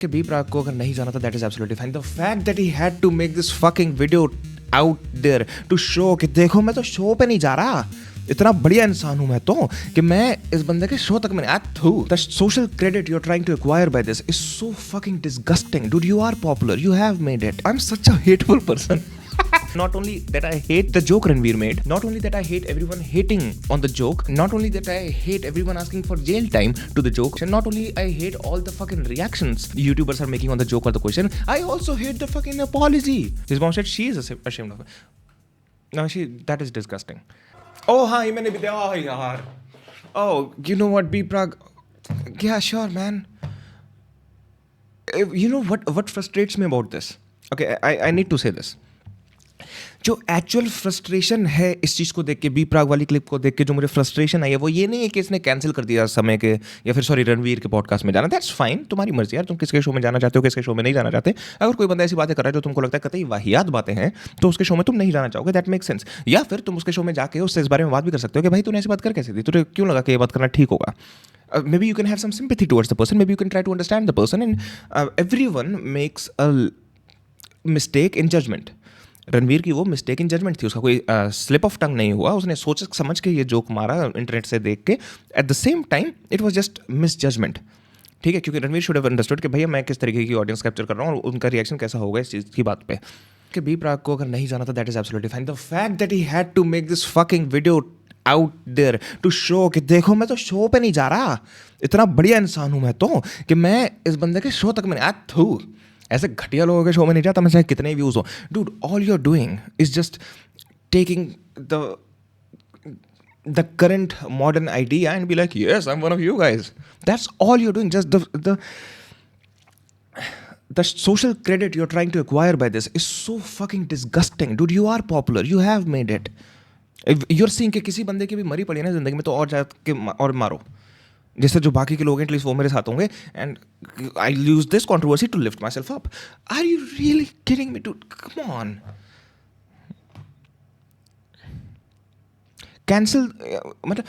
कि बी प्राक को अगर नहीं जाना था that is absolutely fine. The fact that he had to make this fucking video out there to show कि देखो मैं तो शो पे नहीं जा रहा, इतना बढ़िया इंसान हूं मैं तो कि मैं इस बंदे के शो तक मैंने the social credit you are trying to acquire by this is so fucking disgusting. Dude, you are popular, you have made it. I'm such a hateful person. Not only that I hate the joke Ranveer made, not only that I hate everyone hating on the joke, not only that I hate everyone asking for jail time to the joke, and not only I hate all the fucking reactions YouTubers are making on the joke or the question, I also hate the fucking apology. His mom said she is ashamed of it. No, that is disgusting. Oh, हाँ, ये मैंने भी दिया यार. Oh, you know what, B Prag? Yeah, sure, man. You know what frustrates me about this? Okay, I need to say this. जो actual frustration है इस चीज़ को देख के, बी प्राग वाली क्लिप को देख के जो मुझे फ्रस्ट्रेशन आई है वो ये नहीं है कि इसने कैंसिल कर दिया समय के या फिर सॉरी रणवीर के पॉडकास्ट में जाना. दैट्स फाइन, तुम्हारी मर्जी यार, तुम किसके शो में जाना चाहते हो, किसके शो में नहीं जाना चाहते. अगर कोई बंदा ऐसी बातें कर रहा है जो तुमको लगता है कतई वाहियात बातें हैं तो उसके शो में तुम नहीं जाना चाहोगे. That make sense. या फिर तुम उसके शो में जाके उससे इस बारे में बात भी कर सकते हो कि भाई तूने ऐसी बात कर कैसे दी, तुझे क्यों लगा कि ये बात करना ठीक होगा. Maybe you can have some sympathy towards the person, maybe you can try to understand the person, and everyone makes a mistake in judgment. Ranveer की वो मिस्टेक इन जजमेंट थी, उसका कोई स्लिप ऑफ टंग नहीं हुआ, उसने सोच समझ के ये जोक मारा इंटरनेट से देख के. At the same time it was just misjudgement. ठीक है, क्योंकि रणवीर शुड हैव अंडरस्टूड कि भैया मैं किस तरीके की ऑडियंस कैप्चर कर रहा हूँ और उनका रिएक्शन कैसा होगा इस चीज़ की बात पे. कि बी प्राग को अगर नहीं जाना था that is absolutely fine. The fact that he had to make this fucking video out there to show कि देखो मैं तो शो पे नहीं जा रहा, इतना बढ़िया इंसान हूँ मैं तो कि मैं इस बंदे के शो तक मैंने ऐसे घटिया लोगों के शो में नहीं जाता, मैं चाहे कितने व्यूज हो. Dude, all you are doing is just taking the current modern idea and be like, yes, I'm one of you guys. That's all you're doing. Just the social credit you're trying to acquire by this is so fucking disgusting. Dude, you are popular, you have made it. If you're seeing कि किसी बंदे की भी मरी पड़ी है ना जिंदगी में तो और जाके और मारो, जैसे जो बाकी के लोग हैं एटलीस्ट वो मेरे साथ होंगे. And I use this controversy to lift my self up. Are you really kidding me? To come on, cancel. मतलब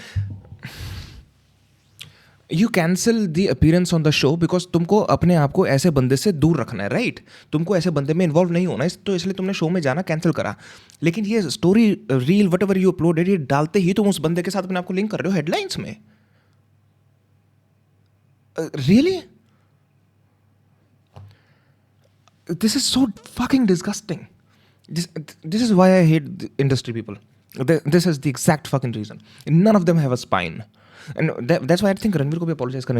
you cancel the appearance on the show because तुमको अपने आप को ऐसे बंदे से दूर रखना है, राइट? तुमको ऐसे बंदे में इन्वॉल्व नहीं होना है, तो इसलिए तुमने शो में जाना कैंसिल करा. लेकिन ये story reel what ever you uploaded ये डालते ही तुम उस बंदे के साथ अपने आप को लिंक कर रहे हो हेडलाइंस में. Really? This is so fucking disgusting. This is why I hate the industry people. This is the exact fucking reason. None of them have a spine. And that's why I think Ranveer को भी apologize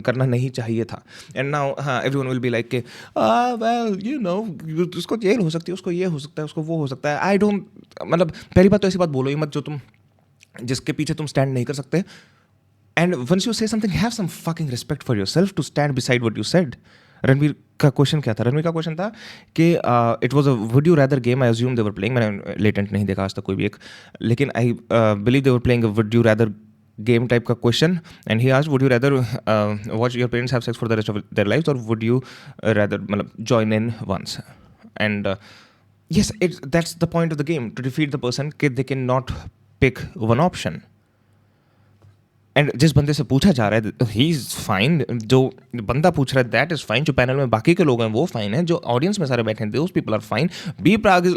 करना नहीं चाहिए था. And now everyone will be like, well, you know, उसको jail हो सकती है, उसको ये हो सकता है, उसको वो हो सकता है. I don't, मतलब पहली बात तो ऐसी बात बोलो ही मत जिसके पीछे तुम स्टैंड नहीं कर सकते. And once you say something, have some fucking respect for yourself to stand beside what you said. Ranveer का क्वेश्चन क्या था? रणवीर का क्वेश्चन था कि it was a would you rather game. I assume they were playing, मैंने latent नहीं देखा आज तक कोई भी एक, लेकिन I believe they were playing a would you rather game type का question. And he asked would you rather watch your parents have sex for the rest of their lives और वुड यू रैदर मतलब join in once. एंड yes, that's the point of the game, to defeat the person कि they can not pick one option. And जिस बंदे से पूछा जा रहा है ही इज़ फाइन, जो बंदा पूछ रहा है दैट इज़ फाइन, जो पैनल में बाकी के लोग हैं वो फाइन है, जो ऑडियंस में सारे बैठे हैं दोज पीपल आर फाइन. बी प्राग इज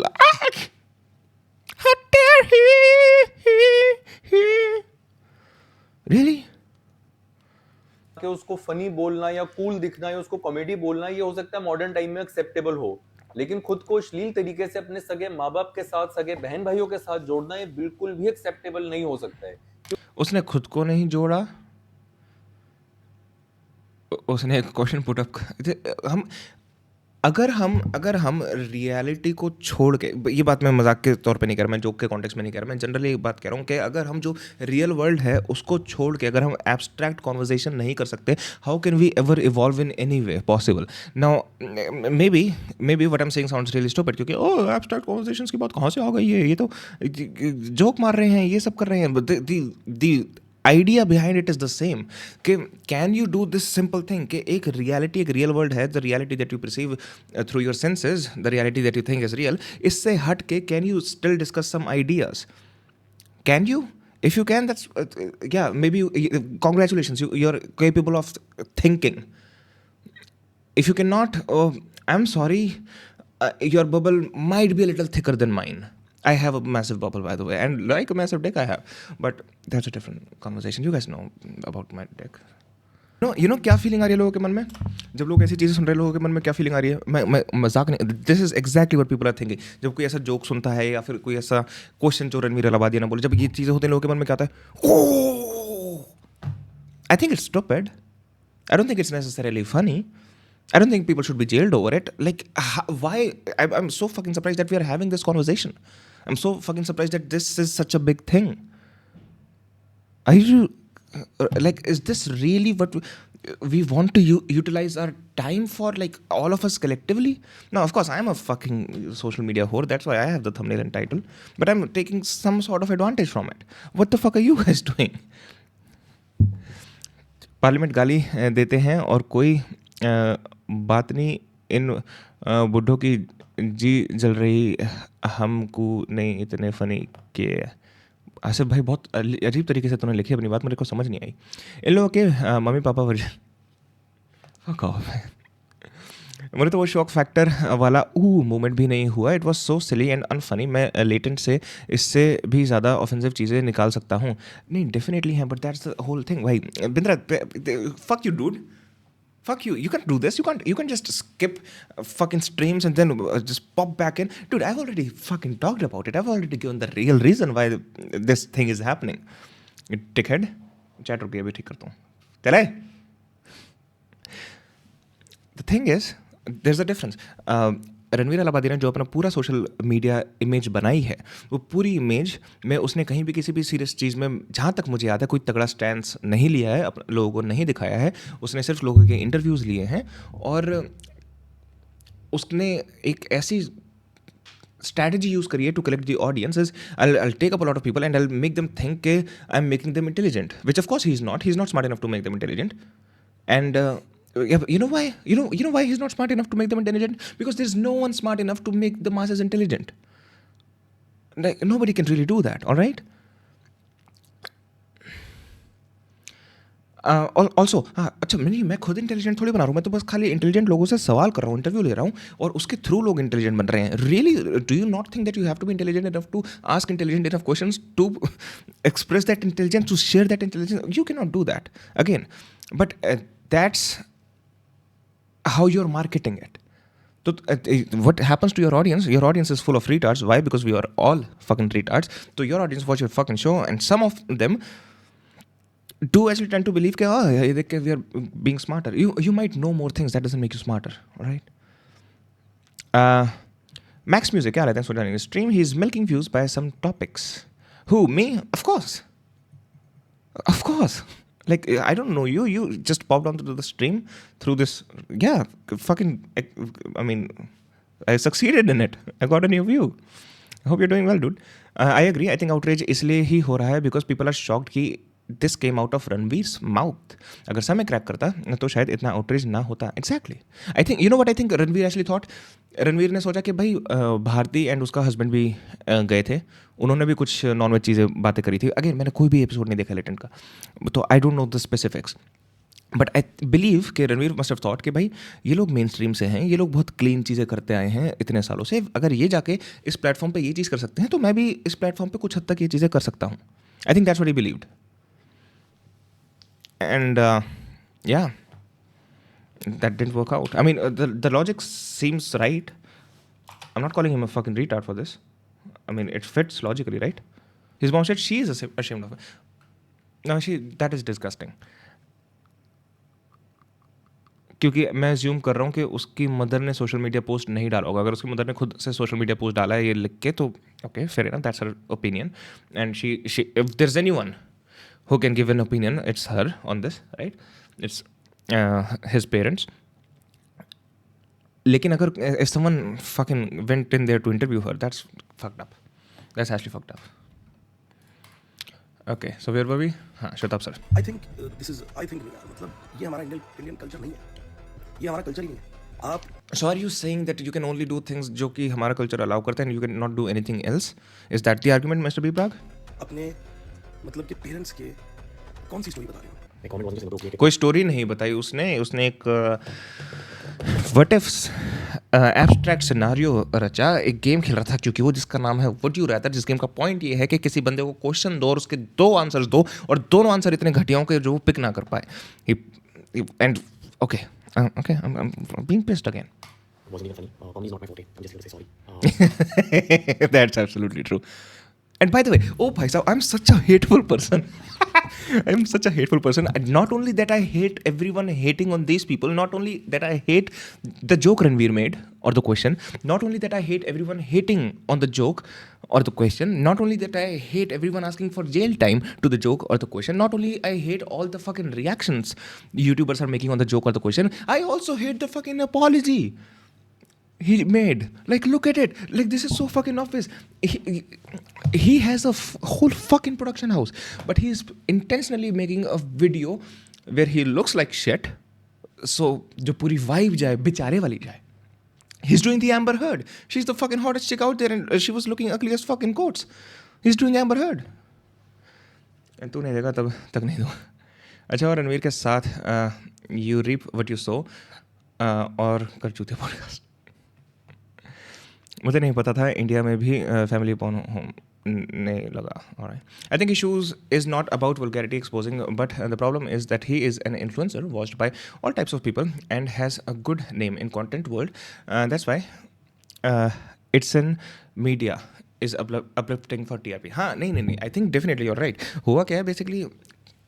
रियली कि उसको फनी बोलना या कूल दिखना या उसको कॉमेडी बोलना ये हो सकता है मॉडर्न टाइम में एक्सेप्टेबल हो, लेकिन खुद को अश्लील तरीके से अपने सगे माँ बाप के साथ, सगे बहन भाइयों के साथ जोड़ना ये बिल्कुल भी एक्सेप्टेबल नहीं हो सकता है. उसने खुद को नहीं जोड़ा, उसने एक क्वेश्चन पुट अप. हम अगर हम रियलिटी को छोड़ के, ये बात मैं मजाक के तौर पे नहीं कर रहा, मैं जोक के कॉन्टेक्स्ट में नहीं कर रहा, मैं जनरली एक बात कह रहा हूँ कि अगर हम जो रियल वर्ल्ड है उसको छोड़ के अगर हम एब्स्ट्रैक्ट कॉन्वर्जेशन नहीं कर सकते, how can we ever evolve in any way possible. Now maybe what I am saying sounds really stupid, क्योंकि ओ एब्स्ट्रैक्ट कॉन्वर्जेशंस की बात कहाँ से आ गई है, ये तो जोक मार रहे हैं, ये सब कर रहे हैं. The idea behind it is the same. Can you do this simple thing कि एक reality, एक real world है, the reality that you perceive through your senses, the reality that you think is real, इससे हट के can you still discuss some ideas? Can you? If you can, that's yeah, maybe congratulations, you're capable of thinking. if you cannot, oh, I'm sorry, your bubble might be a little thicker than mine. I have a massive bubble, by the way, and like a massive dick I have, but that's a different conversation. You guys know about my dick. You know क्या feeling आ रही है लोगों के मन में जब लोग ऐसी चीज़ें सुन रहे हैं? लोगों के मन में क्या फीलिंग आ रही है? मैं मजाक नहीं, this is exactly what people are thinking. जब कोई ऐसा जोक सुनता है या फिर कोई ऐसा क्वेश्चन जो रणवीर अलाहाबादी ना बोले, जब ये चीज़ें होती हैं लोगों के मन में क्या आता है? Oh, I think it's stupid. I don't think it's necessarily funny. I don't think people should be jailed over it. Like, why? I'm so fucking surprised that we are having this conversation. I'm so fucking surprised that this is such a big thing. Are you like? Is this really what we want to utilize our time for? Like all of us collectively? Now, of course, I'm a fucking social media whore. That's why I have the thumbnail and title. But I'm taking some sort of advantage from it. What the fuck are you guys doing? Parliament गाली देते हैं और कोई बात नहीं, इन बुड्ढों की जी जल रही, हमको नहीं इतने फ़नी के. आसिफ भाई बहुत अजीब तरीके से तूने लिखी अपनी बात, मेरे को समझ नहीं आई. इन लोगों के mummy papa version fuck off. मुझे तो वो शॉक फैक्टर वाला मोमेंट भी नहीं हुआ. It was so silly and unfunny. मैं लेटेंट से इससे भी ज़्यादा ऑफेंसिव चीज़ें निकाल सकता हूँ. नहीं, डेफिनेटली है, but that's the whole thing. भाई Bindra, fuck you dude, fuck you, you can't do this. You can't just skip fucking streams and then just pop back in. Dude, I've already fucking talked about it. I've already given the real reason why this thing is happening. Dickhead. Chat रुक गया, अभी ठीक करता हूँ. चले. The thing is, there's a difference. Ranveer Allahabadi ने जो अपना पूरा सोशल मीडिया इमेज बनाई है, वो पूरी इमेज में उसने कहीं भी किसी भी सीरियस चीज़ में, जहाँ तक मुझे याद है, कोई तगड़ा स्टैंड नहीं लिया है, लोगों को नहीं दिखाया है. उसने सिर्फ लोगों के इंटरव्यूज़ लिए हैं और उसने एक ऐसी strategy use करी है to collect the audiences. I'll take up a lot of people and I'll make them think कि I'm making them intelligent, which of course he's not. He's not smart enough to make them intelligent. And yeah, you know why? You know why he's not smart enough to make them intelligent? Because there's no one smart enough to make the masses intelligent. Like, nobody can really do that, all right? Also अच्छा, मैं खुद intelligent थोड़ी बना रहा हूँ. मैं तो बस खाली इंटेलिजेंट लोगों से सवाल कर रहा हूँ, इंटरव्यू ले रहा हूँ और उसके थ्रू लोग इंटेलिजेंट बन रहे हैं. Really do you not think that you have to be intelligent enough to ask intelligent enough questions, to express that intelligence, to share that intelligence? You can not do that again. But that's how you are marketing it. So what happens to your audience? Your audience is full of retards. Why? Because we are all fucking retards. So your audience watch your fucking show, and some of them do actually tend to believe that we are being smarter. You might know more things. That doesn't make you smarter. All right. Max Music, yeah, thanks for joining the stream. He's milking views by some topics. Who? Me? Of course. Of course. Like, I don't know you. You just popped onto the stream through this. Yeah, fucking. I mean, I succeeded in it. I got a new view. I hope you're doing well, dude. I agree. I think outrage इसलिए ही हो रहा है because people are shocked कि this came out of Ranveer's mouth. अगर समय crack करता तो शायद इतना outrage ना होता. Exactly. I think, you know what I think Ranveer actually thought? Ranveer ने सोचा कि भाई भारती एंड उसका हस्बैंड भी गए थे, उन्होंने भी कुछ नॉनवेज चीज़ें बातें करी थी. अगेन, मैंने कोई भी एपिसोड नहीं देखा लेटेंट का, तो I don't know the specifics, but I believe कि रणवीर मस्ट हैव थॉट कि भाई ये लोग मेन स्ट्रीम से हैं, ये लोग बहुत क्लीन चीज़ें करते आए हैं इतने सालों से. अगर ये जाके इस प्लेटफॉर्म पे ये चीज़ कर सकते हैं तो मैं भी इस प्लेटफॉर्म पे कुछ हद तक ये चीज़ें कर सकता हूँ. I think that's what he believed. And या, that didn't work out. I mean, the logic seems right. I'm not calling him a fucking retard for this. I mean, it fits logically, right? His mom said she is ashamed of it. No, that is disgusting. क्योंकि मैं assume कर रहा हूँ कि उसकी mother ने social media post नहीं डाला होगा. अगर उसकी मदर ने खुद से सोशल मीडिया पोस्ट डाला है ये लिख के, तो okay, fair enough, that's her opinion. And she if there is anyone who can give an opinion, it's her on this, right? It's his parents. लेकिन अगर if someone fucking went in there to interview her, that's fucked up. That's actually fucked up. Okay, so where were we? हाँ, shut up, sir. I think मतलब ये हमारा Indian culture नहीं है, ये हमारा कल्चर ही नहीं है. आप So are you saying that you can only do things जो कि हमारा कल्चर अलाउ करता है and you can not do anything else? Is that the argument, Mr. B. Prag? अपने मतलब के पेरेंट्स के कौन सी स्टोरी बता रहे हो? My comment wasn't just inappropriate. कोई स्टोरी नहीं बताई उसने एक व्हाट इफ एब्स्ट्रैक्ट सिनारियो रचा, एक गेम खेल रहा था क्योंकि वो जिसका नाम है वुड यू रैदर, जिस गेम का पॉइंट ये है कि किसी बंदे को क्वेश्चन दो और उसके 2 आंसर्स दो और दोनों आंसर इतने घटिया हो कि जो वो पिक ना कर पाए. And okay I am being pissed again. It wasn't even funny. Comedy is not my forte. I'm just here to say sorry. That's absolutely true. And by the way, oh bhai sahab, I'm such a hateful person. I'm such a hateful person. And not only that I hate everyone hating on these people, not only that I hate the joke Ranveer made or the question, not only that I hate everyone hating on the joke or the question, not only that I hate everyone asking for jail time to the joke or the question, not only I hate all the fucking reactions YouTubers are making on the joke or the question, I also hate the fucking apology he made. Like, look at it. Like, this is so fucking obvious. He has a whole fucking production house, but he's intentionally making a video where he looks like shit, so jo puri vibe jaye, bichare wali jaye. He's doing the Amber Heard. She's the fucking hottest chick out there, and she was looking ugly as fucking quotes. He's doing Amber Heard. And तू नहीं देगा तब तक नहीं दो. अच्छा, और रणवीर के साथ you reap what you sow और कर चूते पॉडकास्ट. मुझे नहीं पता था इंडिया में भी फैमिली पॉर्न होने लगा. I think issues is not about vulgarity exposing, but the problem is that he is an influencer watched by all types of people and has a good name in content world. That's why it's an media is uplifting for TRP. हाँ, नहीं, I think definitely you're right. हुआ क्या है basically,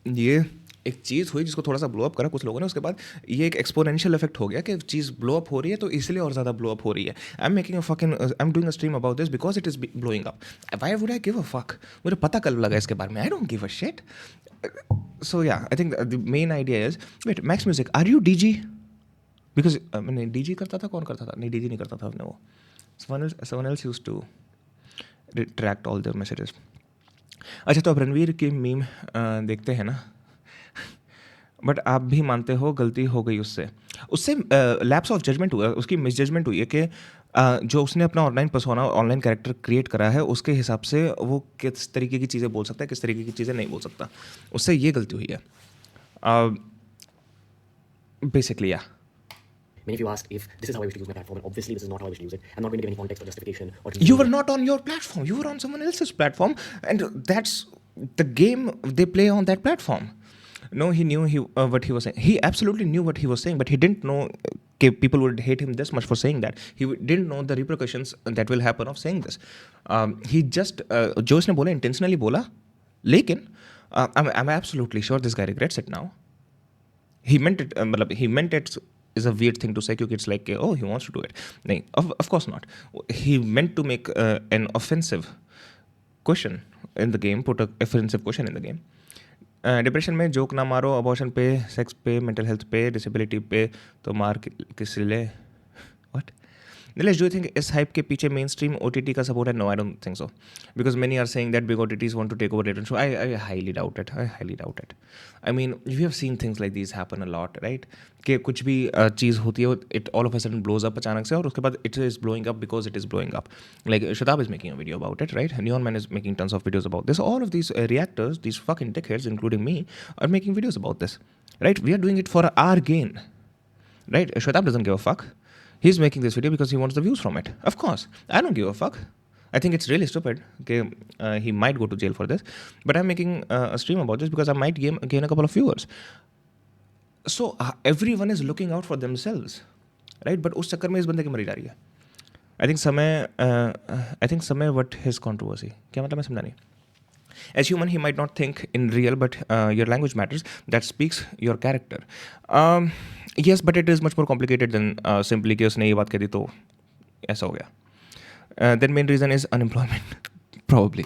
ये एक चीज़ हुई जिसको थोड़ा सा ब्लो अप करा कुछ लोगों ने, उसके बाद ये एक एक्सपोनेंशियल इफेक्ट हो गया कि चीज़ ब्लो अप हो रही है तो इसलिए और ज़्यादा ब्लो अप हो रही है. I am doing a stream about this because it is blowing up. Why would I give a fuck? मुझे पता कल लगा इसके बारे में. I don't give a shit. So yeah, I think the main idea is, wait, Max music, are you DG? Because मैंने DG करता था, कौन करता था? नहीं, DG नहीं करता था अपने वो. someone else used to retract all their messages. अच्छा, तो अब रणवीर की मीम देखते हैं ना. बट आप भी मानते हो गलती हो गई उससे लैप्स ऑफ जजमेंट हुआ, उसकी मिस जजमेंट हुई है कि जो उसने अपना online persona, online character create करा है, उसके हिसाब से वो किस तरीके की चीज़ें बोल सकता है, किस तरीके की चीज़ें नहीं बोल सकता. उससे ये गलती हुई है बेसिकली. या Many of you ask if this is how I wish to use my platform, and obviously this is not how I wish to use it. I'm not going to give any context or justification. Or you were not on your platform, you were on someone else's platform, and that's the game they play on that platform. No, he knew what he was saying. He absolutely knew what he was saying, but he didn't know people would hate him this much for saying that. He didn't know the repercussions that will happen of saying this. He just जो उसने बोला intentionally बोला, लेकिन I'm absolutely sure this guy regrets it now. He meant it. He meant it is a weird thing to say क्योंकि it's like, oh, he wants to do it. नहीं, of course not. He meant to make an offensive question in the game, put an offensive question in the game. Depression में joke ना मारो, abortion पे, sex पे, mental health पे, disability पे तो मार किस ले. What? Nilesh, do you think इस hype के पीछे मेन स्ट्रीम OTT का सपोर्ट है? No, I don't think so. Because many are saying that big OTTs want to take over Return Show. I highly doubt it. I mean, we have seen things like these happen a lot, right? कि कुछ भी चीज़ होती है, it all of a sudden blows up अचानक से, और उसके बाद it is blowing up because it is blowing up. Like Shatab is making a video about it, right? Neon Man is making tons of videos about this. All of these reactors, these fucking dickheads, including me, are making videos about this, right? We are doing it for our gain, right? Shatab doesn't give a fuck. He's making this video because he wants the views from it. Of course, I don't give a fuck. I think it's really stupid. Okay, he might go to jail for this, but I'm making a stream about this because I might gain a couple of viewers. So everyone is looking out for themselves, right? But उस चक्कर में इस बंदे की मरी जा रही है. I think समय what his controversy. क्या मतलब मैं समझा नहीं. As human, he might not think in real, but your language matters. That speaks your character. Yes, but it is much more complicated than simply कि उसने ये बात कह दी तो ऐसा हो गया. Then main reason is unemployment, probably.